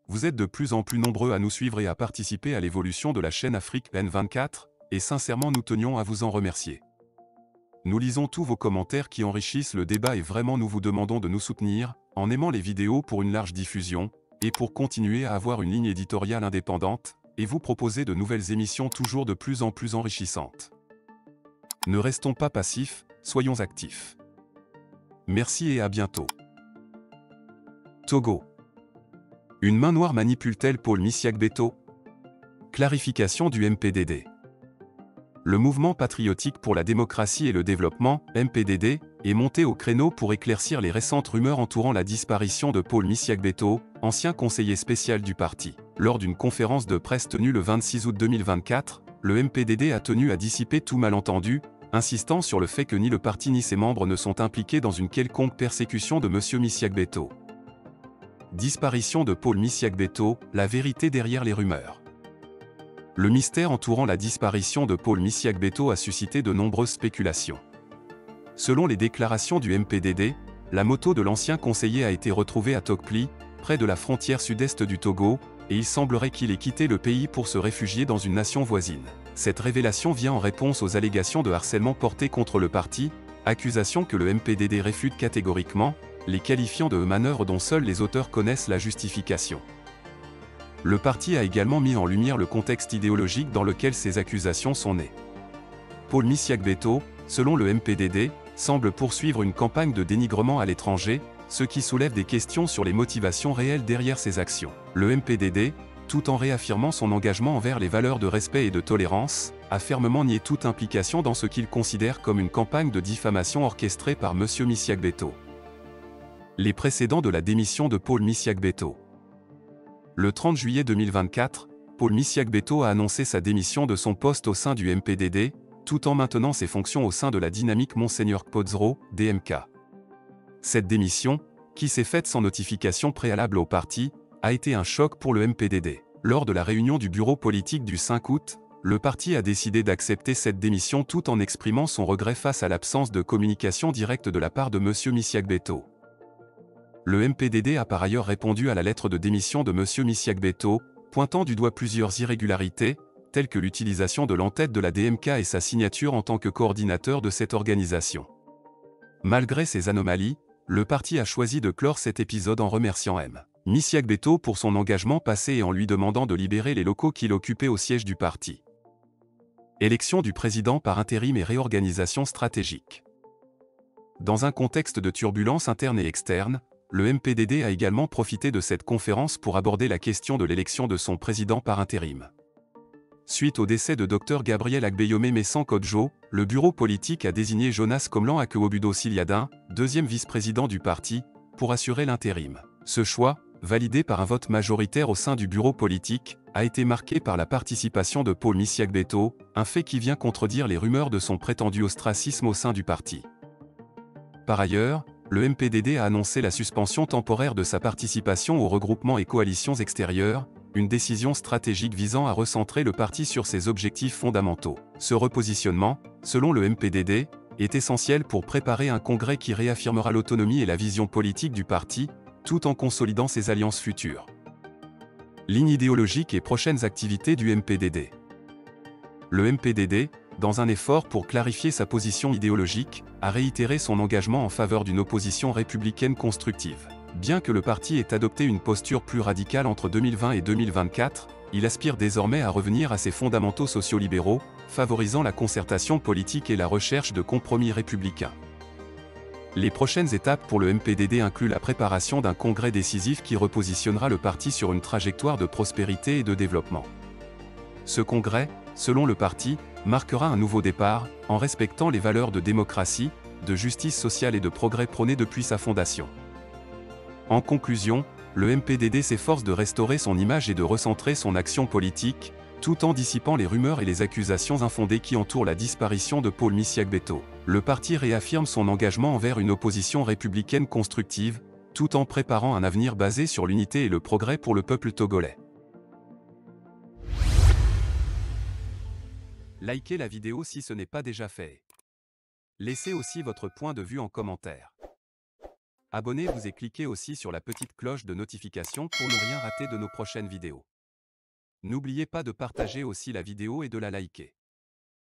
Vous êtes de plus en plus nombreux à nous suivre et à participer à l'évolution de la chaîne Afrique N24, et sincèrement nous tenions à vous en remercier. Nous lisons tous vos commentaires qui enrichissent le débat et vraiment nous vous demandons de nous soutenir, en aimant les vidéos pour une large diffusion, et pour continuer à avoir une ligne éditoriale indépendante, et vous proposer de nouvelles émissions toujours de plus en plus enrichissantes. Ne restons pas passifs, soyons actifs. Merci et à bientôt. Togo. Une main noire manipule-t-elle Paul Misiak-Beto? Clarification du MPDD. Le mouvement patriotique pour la démocratie et le développement, MPDD, est monté au créneau pour éclaircir les récentes rumeurs entourant la disparition de Paul Misiak-Beto, ancien conseiller spécial du parti. Lors d'une conférence de presse tenue le 26 août 2024, le MPDD a tenu à dissiper tout malentendu, insistant sur le fait que ni le parti ni ses membres ne sont impliqués dans une quelconque persécution de M. Misiak-Beto. Disparition de Paul Misiak-Beto, la vérité derrière les rumeurs. Le mystère entourant la disparition de Paul Misiak-Beto a suscité de nombreuses spéculations. Selon les déclarations du MPDD, la moto de l'ancien conseiller a été retrouvée à Tokpli, près de la frontière sud-est du Togo, et il semblerait qu'il ait quitté le pays pour se réfugier dans une nation voisine. Cette révélation vient en réponse aux allégations de harcèlement portées contre le parti, accusation que le MPDD réfute catégoriquement, les qualifiant de manœuvres dont seuls les auteurs connaissent la justification. Le parti a également mis en lumière le contexte idéologique dans lequel ces accusations sont nées. Paul Misiak-Beto, selon le MPDD, semble poursuivre une campagne de dénigrement à l'étranger, ce qui soulève des questions sur les motivations réelles derrière ces actions. Le MPDD, tout en réaffirmant son engagement envers les valeurs de respect et de tolérance, a fermement nié toute implication dans ce qu'il considère comme une campagne de diffamation orchestrée par M. Misiak-Beto. Les précédents de la démission de Paul Misiak-Beto. Le 30 juillet 2024, Paul Misiak-Beto a annoncé sa démission de son poste au sein du MPDD, tout en maintenant ses fonctions au sein de la dynamique Monseigneur Kpodzro, DMK. Cette démission, qui s'est faite sans notification préalable au parti, a été un choc pour le MPDD. Lors de la réunion du bureau politique du 5 août, le parti a décidé d'accepter cette démission tout en exprimant son regret face à l'absence de communication directe de la part de M. Misiak-Beto. Le MPDD a par ailleurs répondu à la lettre de démission de M. Misiak-Beto, pointant du doigt plusieurs irrégularités, telles que l'utilisation de l'entête de la DMK et sa signature en tant que coordinateur de cette organisation. Malgré ces anomalies, le parti a choisi de clore cet épisode en remerciant M. Misiak-Beto pour son engagement passé et en lui demandant de libérer les locaux qu'il occupait au siège du parti. Élection du président par intérim et réorganisation stratégique. Dans un contexte de turbulences internes et externes, le MPDD a également profité de cette conférence pour aborder la question de l'élection de son président par intérim. Suite au décès de Dr Gabriel Agbeyome Messan-Kodjo, le bureau politique a désigné Jonas Komlan Akeobudo Siliadin, deuxième vice-président du parti, pour assurer l'intérim. Ce choix, validé par un vote majoritaire au sein du bureau politique, a été marqué par la participation de Paul Misiak-Beto, un fait qui vient contredire les rumeurs de son prétendu ostracisme au sein du parti. Par ailleurs, le MPDD a annoncé la suspension temporaire de sa participation aux regroupements et coalitions extérieures, une décision stratégique visant à recentrer le parti sur ses objectifs fondamentaux. Ce repositionnement, selon le MPDD, est essentiel pour préparer un congrès qui réaffirmera l'autonomie et la vision politique du parti, tout en consolidant ses alliances futures. Ligne idéologique et prochaines activités du MPDD. Le MPDD, dans un effort pour clarifier sa position idéologique, a réitéré son engagement en faveur d'une opposition républicaine constructive. Bien que le parti ait adopté une posture plus radicale entre 2020 et 2024, il aspire désormais à revenir à ses fondamentaux sociolibéraux, favorisant la concertation politique et la recherche de compromis républicains. Les prochaines étapes pour le MPDD incluent la préparation d'un congrès décisif qui repositionnera le parti sur une trajectoire de prospérité et de développement. Ce congrès, selon le parti, marquera un nouveau départ, en respectant les valeurs de démocratie, de justice sociale et de progrès prônées depuis sa fondation. En conclusion, le MPDD s'efforce de restaurer son image et de recentrer son action politique, tout en dissipant les rumeurs et les accusations infondées qui entourent la disparition de Paul Misiak-Beto. Le parti réaffirme son engagement envers une opposition républicaine constructive, tout en préparant un avenir basé sur l'unité et le progrès pour le peuple togolais. Likez la vidéo si ce n'est pas déjà fait. Laissez aussi votre point de vue en commentaire. Abonnez-vous et cliquez aussi sur la petite cloche de notification pour ne rien rater de nos prochaines vidéos. N'oubliez pas de partager aussi la vidéo et de la liker.